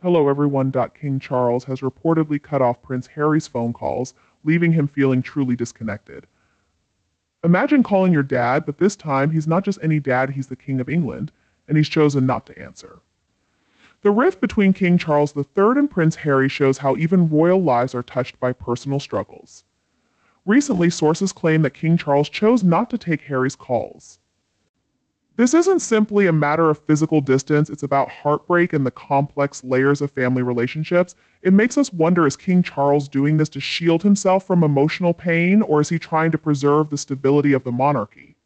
Hello everyone. King Charles has reportedly cut off Prince Harry's phone calls, leaving him feeling truly disconnected. Imagine calling your dad, but this time he's not just any dad, he's the King of England, and he's chosen not to answer. The rift between King Charles III and Prince Harry shows how even royal lives are touched by personal struggles. Recently, sources claim that King Charles chose not to take Harry's calls. This isn't simply a matter of physical distance, it's about heartbreak and the complex layers of family relationships. It makes us wonder, is King Charles doing this to shield himself from emotional pain, or is he trying to preserve the stability of the monarchy?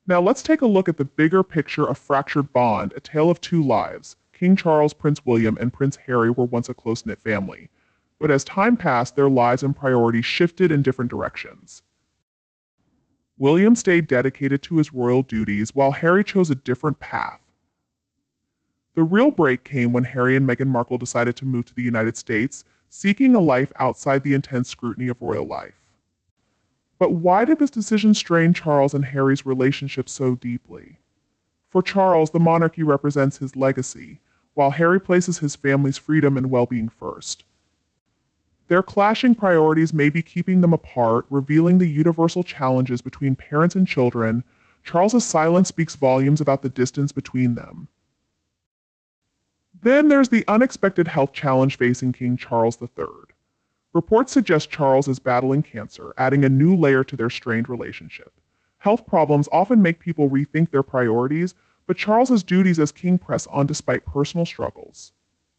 Now let's take a look at the bigger picture of fractured bond, a tale of two lives. King Charles, Prince William, and Prince Harry were once a close-knit family. But as time passed, their lives and priorities shifted in different directions. William stayed dedicated to his royal duties, while Harry chose a different path. The real break came when Harry and Meghan Markle decided to move to the United States, seeking a life outside the intense scrutiny of royal life. But why did this decision strain Charles and Harry's relationship so deeply? For Charles, the monarchy represents his legacy, while Harry places his family's freedom and well-being first. Their clashing priorities may be keeping them apart, revealing the universal challenges between parents and children. Charles's silence speaks volumes about the distance between them. Then there's the unexpected health challenge facing King Charles III. Reports suggest Charles is battling cancer, adding a new layer to their strained relationship. Health problems often make people rethink their priorities, but Charles's duties as king press on despite personal struggles.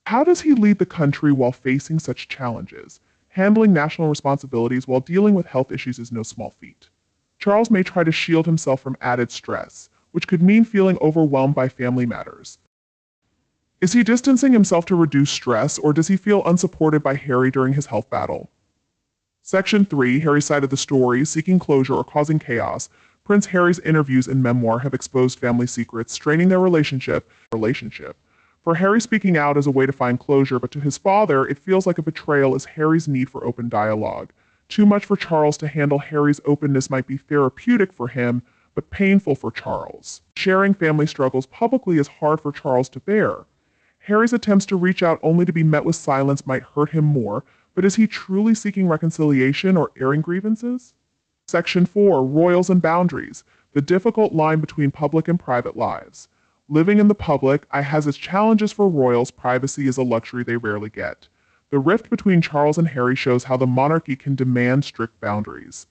How does he lead the country while facing such challenges? Handling national responsibilities while dealing with health issues is no small feat. Charles may try to shield himself from added stress, which could mean feeling overwhelmed by family matters. Is he distancing himself to reduce stress, or does he feel unsupported by Harry during his health battle? Section 3, Harry's side of the story, seeking closure or causing chaos. Prince Harry's interviews and memoir have exposed family secrets, straining their relationship. For Harry, speaking out is a way to find closure, but to his father, it feels like a betrayal as Harry's need for open dialogue. Too much for Charles to handle. Harry's openness might be therapeutic for him, but painful for Charles. Sharing family struggles publicly is hard for Charles to bear. Harry's attempts to reach out only to be met with silence might hurt him more, but is he truly seeking reconciliation or airing grievances? Section 4, Royals and Boundaries, the difficult line between public and private lives. Living in the public has its challenges. For royals, privacy is a luxury they rarely get. The rift between Charles and Harry shows how the monarchy can demand strict boundaries.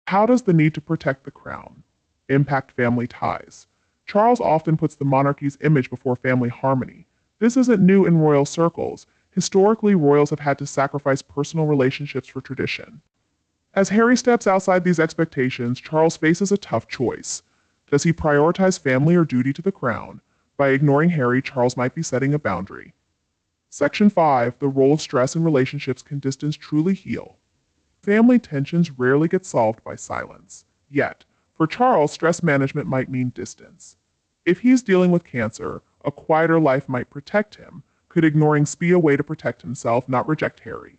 How does the need to protect the crown impact family ties? Charles often puts the monarchy's image before family harmony. This isn't new in royal circles. Historically, royals have had to sacrifice personal relationships for tradition. As Harry steps outside these expectations, Charles faces a tough choice. Does he prioritize family or duty to the crown? By ignoring Harry, Charles might be setting a boundary. Section 5, the role of stress in relationships. Can distance truly heal? Family tensions rarely get solved by silence. Yet, for Charles, stress management might mean distance. If he's dealing with cancer, a quieter life might protect him. Could ignoring be a way to protect himself, not reject Harry?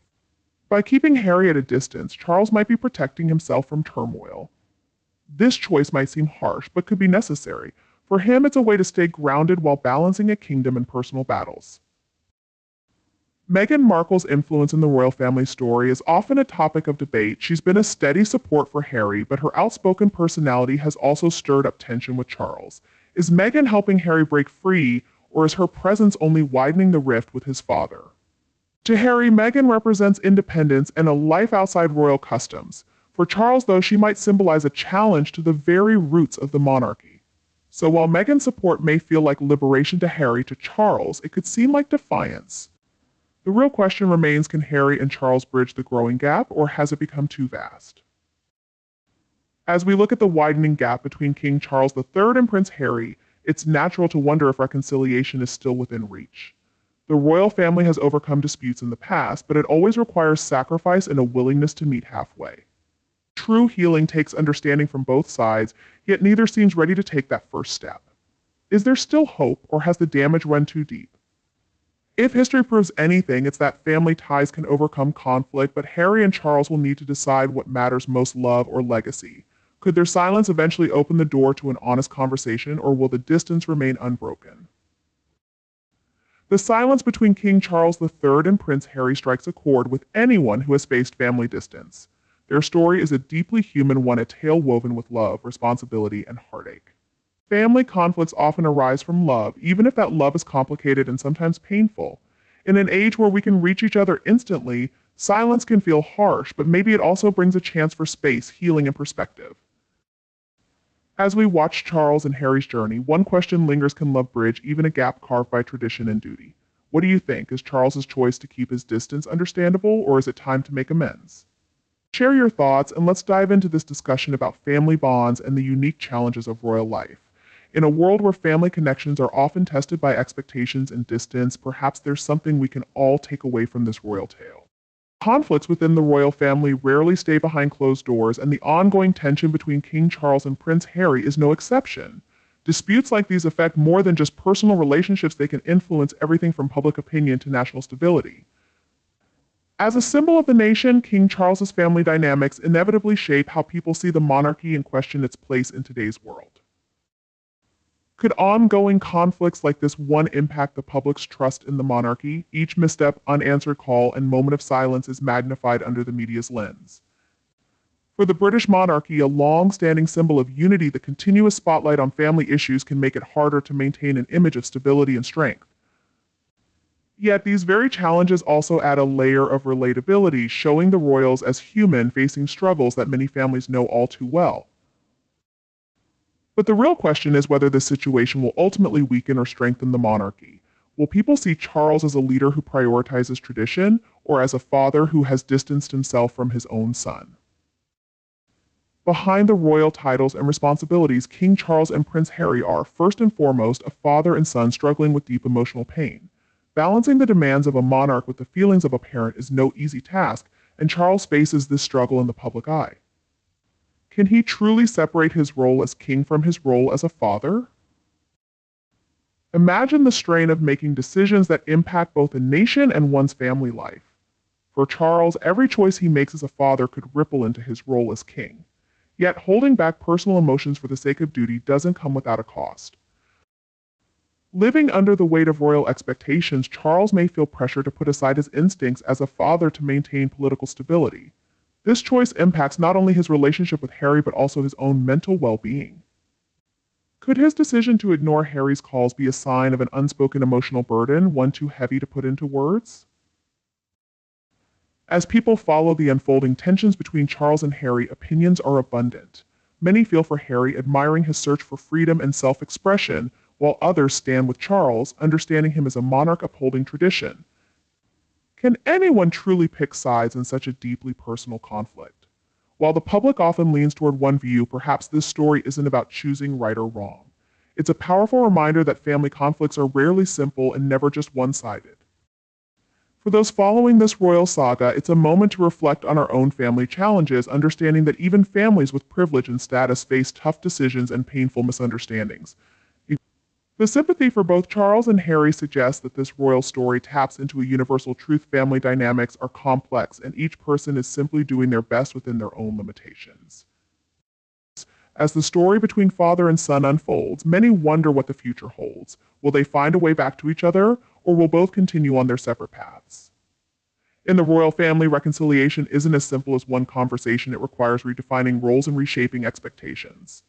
By keeping Harry at a distance, Charles might be protecting himself from turmoil. This choice might seem harsh, but could be necessary. For him, it's a way to stay grounded while balancing a kingdom and personal battles. Meghan Markle's influence in the royal family story is often a topic of debate. She's been a steady support for Harry, but her outspoken personality has also stirred up tension with Charles. Is Meghan helping Harry break free, or is her presence only widening the rift with his father? To Harry, Meghan represents independence and a life outside royal customs. For Charles, though, she might symbolize a challenge to the very roots of the monarchy. So while Meghan's support may feel like liberation to Harry, to Charles, it could seem like defiance. The real question remains, can Harry and Charles bridge the growing gap, or has it become too vast? As we look at the widening gap between King Charles III and Prince Harry, it's natural to wonder if reconciliation is still within reach. The royal family has overcome disputes in the past, but it always requires sacrifice and a willingness to meet halfway. True healing takes understanding from both sides, yet neither seems ready to take that first step. Is there still hope, or has the damage run too deep? If history proves anything, it's that family ties can overcome conflict, but Harry and Charles will need to decide what matters most: love or legacy. Could their silence eventually open the door to an honest conversation, or will the distance remain unbroken? The silence between King Charles III and Prince Harry strikes a chord with anyone who has faced family distance. Their story is a deeply human one, a tale woven with love, responsibility, and heartache. Family conflicts often arise from love, even if that love is complicated and sometimes painful. In an age where we can reach each other instantly, silence can feel harsh, but maybe it also brings a chance for space, healing, and perspective. As we watch Charles and Harry's journey, one question lingers: can love bridge even a gap carved by tradition and duty? What do you think? Is Charles's choice to keep his distance understandable, or is it time to make amends? Share your thoughts, and let's dive into this discussion about family bonds and the unique challenges of royal life. In a world where family connections are often tested by expectations and distance, perhaps there's something we can all take away from this royal tale. Conflicts within the royal family rarely stay behind closed doors, and the ongoing tension between King Charles and Prince Harry is no exception. Disputes like these affect more than just personal relationships, they can influence everything from public opinion to national stability. As a symbol of the nation, King Charles's family dynamics inevitably shape how people see the monarchy and question its place in today's world. Could ongoing conflicts like this one impact the public's trust in the monarchy? Each misstep, unanswered call, and moment of silence is magnified under the media's lens. For the British monarchy, a long-standing symbol of unity, the continuous spotlight on family issues can make it harder to maintain an image of stability and strength. Yet these very challenges also add a layer of relatability, showing the royals as human facing struggles that many families know all too well. But the real question is whether this situation will ultimately weaken or strengthen the monarchy. Will people see Charles as a leader who prioritizes tradition, or as a father who has distanced himself from his own son? Behind the royal titles and responsibilities, King Charles and Prince Harry are, first and foremost, a father and son struggling with deep emotional pain. Balancing the demands of a monarch with the feelings of a parent is no easy task, and Charles faces this struggle in the public eye. Can he truly separate his role as king from his role as a father? Imagine the strain of making decisions that impact both a nation and one's family life. For Charles, every choice he makes as a father could ripple into his role as king. Yet holding back personal emotions for the sake of duty doesn't come without a cost. Living under the weight of royal expectations, Charles may feel pressure to put aside his instincts as a father to maintain political stability. This choice impacts not only his relationship with Harry, but also his own mental well-being. Could his decision to ignore Harry's calls be a sign of an unspoken emotional burden, one too heavy to put into words? As people follow the unfolding tensions between Charles and Harry, opinions are abundant. Many feel for Harry, admiring his search for freedom and self-expression, while others stand with Charles, understanding him as a monarch upholding tradition. Can anyone truly pick sides in such a deeply personal conflict? While the public often leans toward one view, perhaps this story isn't about choosing right or wrong. It's a powerful reminder that family conflicts are rarely simple and never just one-sided. For those following this royal saga, it's a moment to reflect on our own family challenges, understanding that even families with privilege and status face tough decisions and painful misunderstandings. The sympathy for both Charles and Harry suggests that this royal story taps into a universal truth: family dynamics are complex, and each person is simply doing their best within their own limitations. As the story between father and son unfolds, many wonder what the future holds. Will they find a way back to each other, or will both continue on their separate paths? In the royal family, reconciliation isn't as simple as one conversation. It requires redefining roles and reshaping expectations.